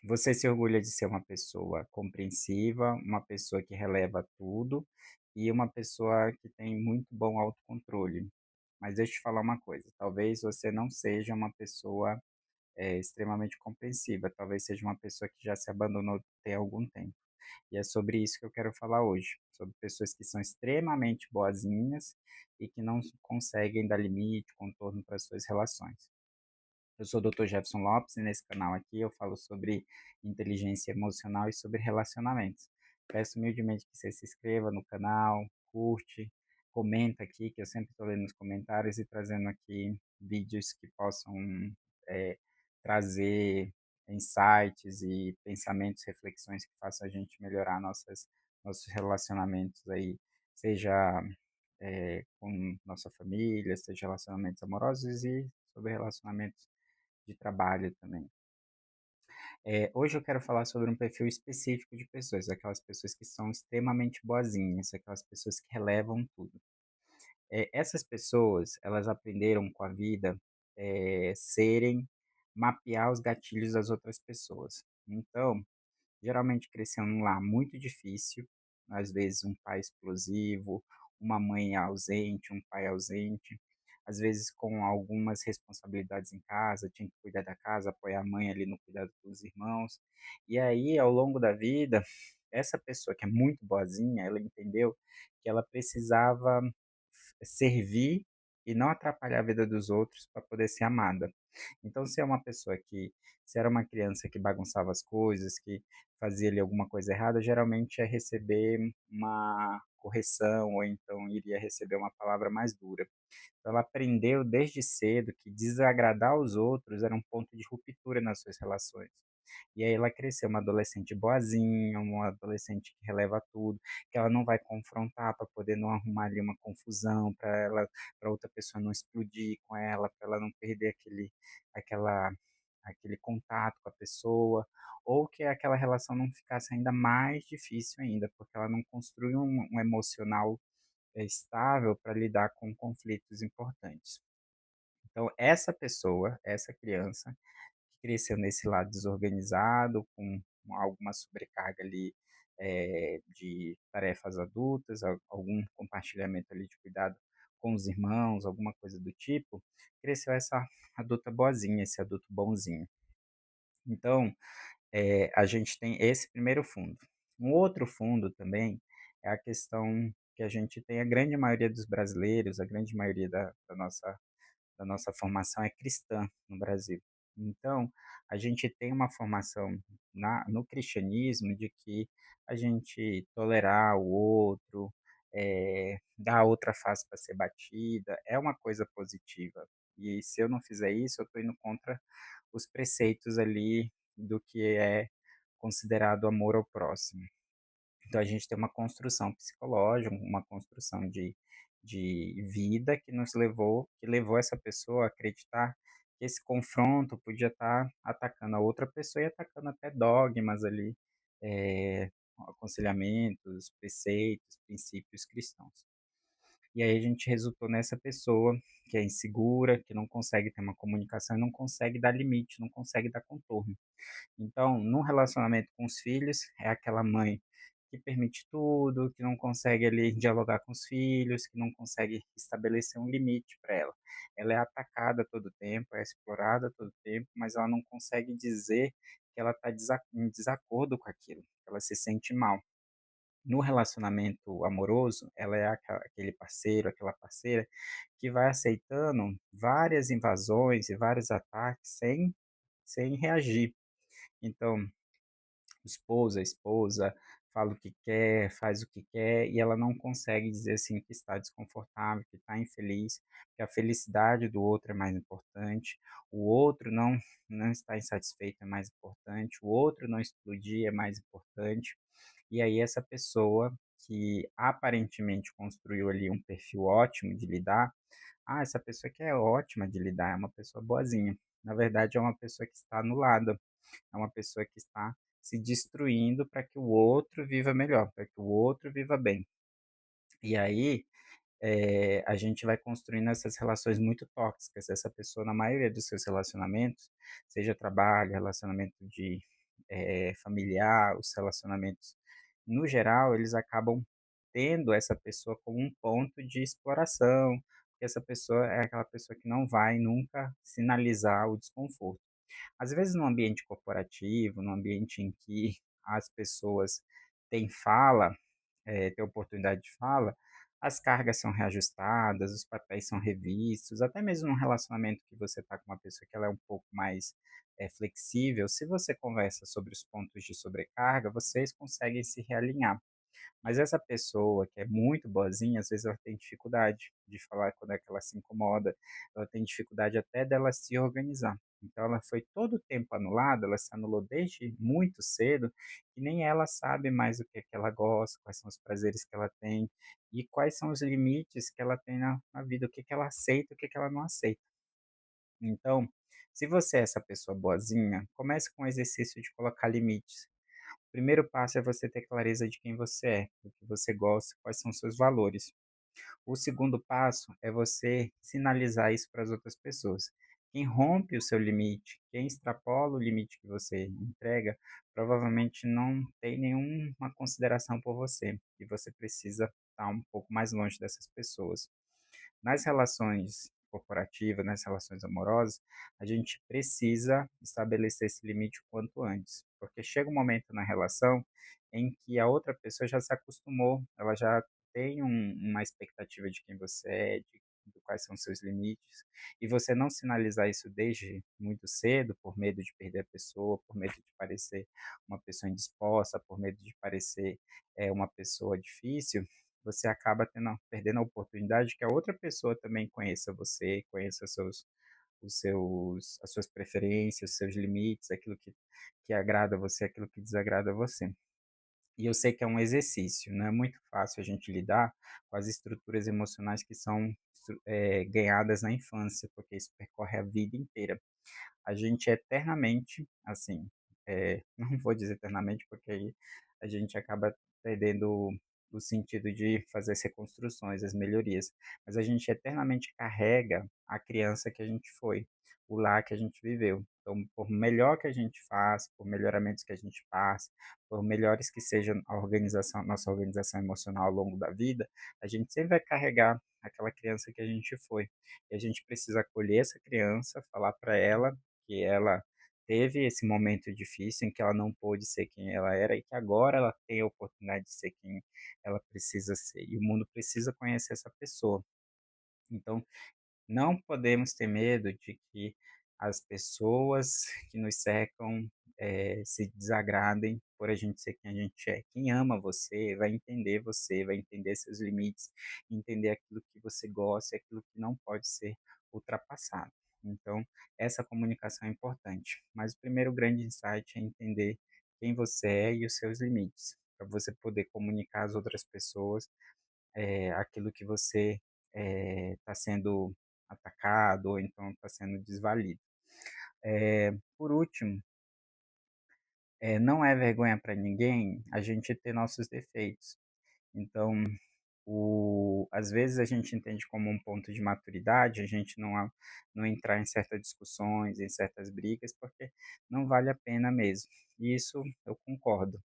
Você se orgulha de ser uma pessoa compreensiva, uma pessoa que releva tudo e uma pessoa que tem muito bom autocontrole. Mas deixa eu te falar uma coisa, talvez você não seja uma pessoa, extremamente compreensiva, talvez seja uma pessoa que já se abandonou tem algum tempo. E é sobre isso que eu quero falar hoje, sobre pessoas que são extremamente boazinhas e que não conseguem dar limite, contorno para suas relações. Eu sou o Dr. Jefferson Lopes e nesse canal aqui eu falo sobre inteligência emocional e sobre relacionamentos. Peço humildemente que você se inscreva no canal, curte, comenta aqui, que eu sempre estou lendo os comentários e trazendo aqui vídeos que possam eh, trazer insights e pensamentos, reflexões que façam a gente melhorar nossos relacionamentos aí, seja com nossa família, seja relacionamentos amorosos e sobre relacionamentos de trabalho também. Hoje eu quero falar sobre um perfil específico de pessoas, aquelas pessoas que são extremamente boazinhas, aquelas pessoas que relevam tudo. Essas pessoas, elas aprenderam com a vida, serem mapear os gatilhos das outras pessoas. Então, geralmente cresceu num lar muito difícil, às vezes um pai explosivo, uma mãe ausente, um pai ausente, às vezes com algumas responsabilidades em casa, tinha que cuidar da casa, apoiar a mãe ali no cuidado dos irmãos. E aí, ao longo da vida, essa pessoa que é muito boazinha, ela entendeu que ela precisava servir e não atrapalhar a vida dos outros para poder ser amada. Então, se é uma pessoa que, se era uma criança que bagunçava as coisas, que fazia ali alguma coisa errada, geralmente é receber uma correção ou então iria receber uma palavra mais dura. Então, ela aprendeu desde cedo que desagradar aos outros era um ponto de ruptura nas suas relações. E aí ela cresceu uma adolescente boazinha, uma adolescente que releva tudo, que ela não vai confrontar para poder não arrumar ali uma confusão, para outra pessoa não explodir com ela, para ela não perder aquela aquele contato com a pessoa, ou que aquela relação não ficasse ainda mais difícil ainda, porque ela não construiu um emocional estável para lidar com conflitos importantes. Então, essa pessoa, essa criança, que cresceu nesse lado desorganizado, com alguma sobrecarga ali de tarefas adultas, algum compartilhamento ali de cuidado com os irmãos, alguma coisa do tipo, cresceu essa adulta boazinha, esse adulto bonzinho. Então, a gente tem esse primeiro fundo. Um outro fundo também é a questão que a gente tem, a grande maioria dos brasileiros, a grande maioria da nossa formação é cristã no Brasil. Então, a gente tem uma formação no cristianismo de que a gente tolerar o outro, dar a outra face para ser batida, é uma coisa positiva. E se eu não fizer isso, eu estou indo contra os preceitos ali do que é considerado amor ao próximo. Então a gente tem uma construção psicológica, uma construção de vida que levou essa pessoa a acreditar que esse confronto podia estar atacando a outra pessoa e atacando até dogmas ali, aconselhamentos, preceitos, princípios cristãos. E aí a gente resultou nessa pessoa que é insegura, que não consegue ter uma comunicação e não consegue dar limite, não consegue dar contorno. Então, num relacionamento com os filhos, é aquela mãe que permite tudo, que não consegue ali dialogar com os filhos, que não consegue estabelecer um limite para ela. Ela é atacada a todo tempo, é explorada a todo tempo, mas ela não consegue dizer que ela está em desacordo com aquilo, que ela se sente mal. No relacionamento amoroso, ela é aquele parceiro, aquela parceira que vai aceitando várias invasões e vários ataques sem reagir. Então, esposa, esposa, fala o que quer, faz o que quer, e ela não consegue dizer assim que está desconfortável, que está infeliz, que a felicidade do outro é mais importante, o outro não está insatisfeito é mais importante, o outro não explodir é mais importante. E aí essa pessoa que aparentemente construiu ali um perfil ótimo de lidar, essa pessoa que é ótima de lidar, é uma pessoa boazinha. Na verdade, é uma pessoa que está anulada, é uma pessoa que está se destruindo para que o outro viva melhor, para que o outro viva bem. E aí, a gente vai construindo essas relações muito tóxicas. Essa pessoa, na maioria dos seus relacionamentos, seja trabalho, relacionamento familiar, os relacionamentos no geral, eles acabam tendo essa pessoa como um ponto de exploração, porque essa pessoa é aquela pessoa que não vai nunca sinalizar o desconforto. Às vezes, no ambiente corporativo, no ambiente em que as pessoas têm fala, têm oportunidade de fala, as cargas são reajustadas, os papéis são revistos, até mesmo num relacionamento que você está com uma pessoa que ela é um pouco mais flexível, se você conversa sobre os pontos de sobrecarga, vocês conseguem se realinhar. Mas essa pessoa que é muito boazinha, às vezes ela tem dificuldade de falar quando é que ela se incomoda, ela tem dificuldade até dela se organizar. Então ela foi todo o tempo anulada, ela se anulou desde muito cedo, e nem ela sabe mais o que é que ela gosta, quais são os prazeres que ela tem e quais são os limites que ela tem na vida, o que que ela aceita, o que que ela não aceita. Então, se você é essa pessoa boazinha, comece com o exercício de colocar limites. O primeiro passo é você ter clareza de quem você é, do que você gosta, quais são os seus valores. O segundo passo é você sinalizar isso para as outras pessoas. Quem rompe o seu limite, quem extrapola o limite que você entrega, provavelmente não tem nenhuma consideração por você e você precisa estar um pouco mais longe dessas pessoas. Nas relações corporativas, nas relações amorosas, a gente precisa estabelecer esse limite o quanto antes, porque chega um momento na relação em que a outra pessoa já se acostumou, ela já tem uma expectativa de quem você é, de quais são os seus limites, e você não sinalizar isso desde muito cedo, por medo de perder a pessoa, por medo de parecer uma pessoa indisposta, por medo de parecer uma pessoa difícil, você acaba perdendo a oportunidade que a outra pessoa também conheça você, conheça as suas preferências, os seus limites, aquilo que agrada a você, aquilo que desagrada a você. E eu sei que é um exercício, não é muito fácil a gente lidar com as estruturas emocionais que são ganhadas na infância, porque isso percorre a vida inteira. A gente é eternamente, assim, não vou dizer eternamente, porque aí a gente acaba perdendo o sentido de fazer as reconstruções, as melhorias, mas a gente eternamente carrega a criança que a gente foi, o lar que a gente viveu. Então, por melhor que a gente faça, por melhoramentos que a gente passe, por melhores que sejam nossa organização emocional ao longo da vida, a gente sempre vai carregar aquela criança que a gente foi. E a gente precisa acolher essa criança, falar para ela que ela teve esse momento difícil em que ela não pôde ser quem ela era e que agora ela tem a oportunidade de ser quem ela precisa ser. E o mundo precisa conhecer essa pessoa. Então, não podemos ter medo de que as pessoas que nos cercam se desagradem por a gente ser quem a gente é. Quem ama você, vai entender seus limites, entender aquilo que você gosta e aquilo que não pode ser ultrapassado. Então, essa comunicação é importante. Mas o primeiro grande insight é entender quem você é e os seus limites, para você poder comunicar às outras pessoas aquilo que você está sendo atacado ou então está sendo desvalido. Por último, não é vergonha para ninguém a gente ter nossos defeitos. Então, às vezes a gente entende como um ponto de maturidade, a gente não entrar em certas discussões, em certas brigas, porque não vale a pena mesmo. E isso eu concordo.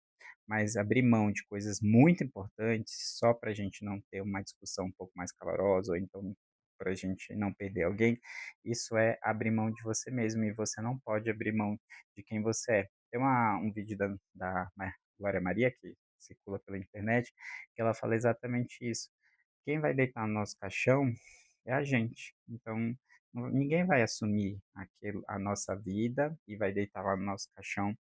Mas abrir mão de coisas muito importantes só para a gente não ter uma discussão um pouco mais calorosa, ou então para a gente não perder alguém, isso é abrir mão de você mesmo e você não pode abrir mão de quem você é. Tem um vídeo da Glória Maria, que circula pela internet, que ela fala exatamente isso. Quem vai deitar no nosso caixão é a gente. Então, ninguém vai assumir a nossa vida e vai deitar lá no nosso caixão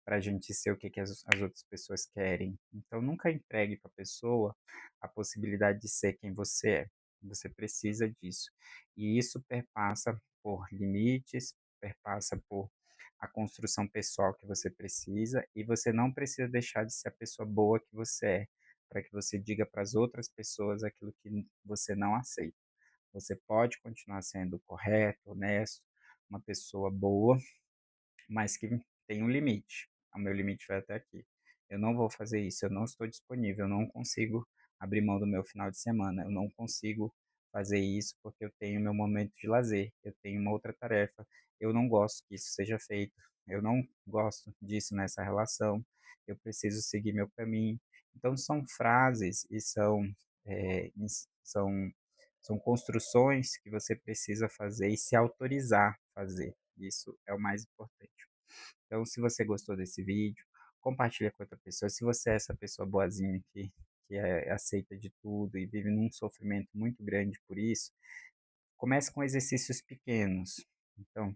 para a gente ser o que, que as outras pessoas querem. Então, nunca entregue para a pessoa a possibilidade de ser quem você é. Você precisa disso. E isso perpassa por limites, perpassa por a construção pessoal que você precisa, e você não precisa deixar de ser a pessoa boa que você é, para que você diga para as outras pessoas aquilo que você não aceita. Você pode continuar sendo correto, honesto, uma pessoa boa, mas que tem um limite. O meu limite vai até aqui. Eu não vou fazer isso, eu não estou disponível, eu não consigo abrir mão do meu final de semana, eu não consigo fazer isso porque eu tenho meu momento de lazer, eu tenho uma outra tarefa, eu não gosto que isso seja feito, eu não gosto disso nessa relação, eu preciso seguir meu caminho. Então são frases e são são construções que você precisa fazer e se autorizar a fazer. Isso é o mais importante. Então, se você gostou desse vídeo, compartilha com outra pessoa. Se você é essa pessoa boazinha que aceita de tudo e vive num sofrimento muito grande por isso, comece com exercícios pequenos. Então,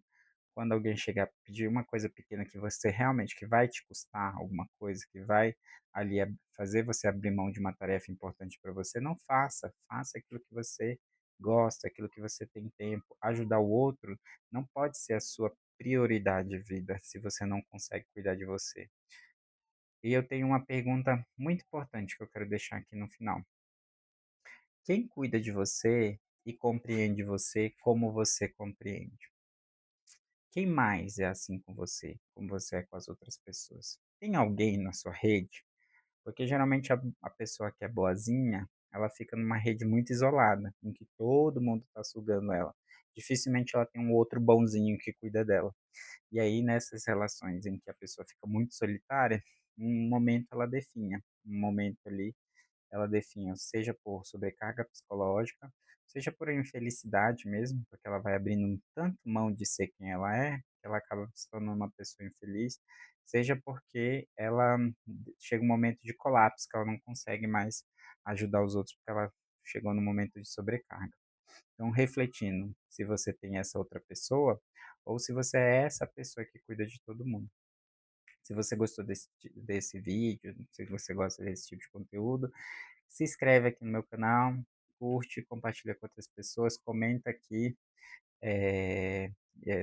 quando alguém chegar a pedir uma coisa pequena que você realmente que vai te custar alguma coisa, que vai ali fazer você abrir mão de uma tarefa importante para você, não faça. Faça aquilo que você gosta, aquilo que você tem tempo. Ajudar o outro não pode ser a sua prioridade de vida se você não consegue cuidar de você. E eu tenho uma pergunta muito importante que eu quero deixar aqui no final. Quem cuida de você e compreende você como você compreende? Quem mais é assim com você, como você é com as outras pessoas? Tem alguém na sua rede? Porque geralmente a pessoa que é boazinha, ela fica numa rede muito isolada, em que todo mundo está sugando ela. Dificilmente ela tem um outro bonzinho que cuida dela. E aí, nessas relações em que a pessoa fica muito solitária, um momento ela definha, um momento ali ela definha, seja por sobrecarga psicológica, seja por infelicidade mesmo, porque ela vai abrindo tanto mão de ser quem ela é, que ela acaba se tornando uma pessoa infeliz, seja porque ela chega um momento de colapso, que ela não consegue mais ajudar os outros, porque ela chegou no momento de sobrecarga. Então, refletindo se você tem essa outra pessoa, ou se você é essa pessoa que cuida de todo mundo. Se você gostou desse vídeo, se você gosta desse tipo de conteúdo, se inscreve aqui no meu canal, curte, compartilha com outras pessoas, comenta aqui eh,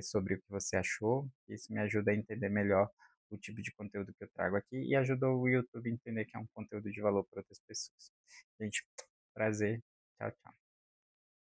sobre o que você achou. Isso me ajuda a entender melhor o tipo de conteúdo que eu trago aqui e ajuda o YouTube a entender que é um conteúdo de valor para outras pessoas. Gente, prazer. Tchau, tchau.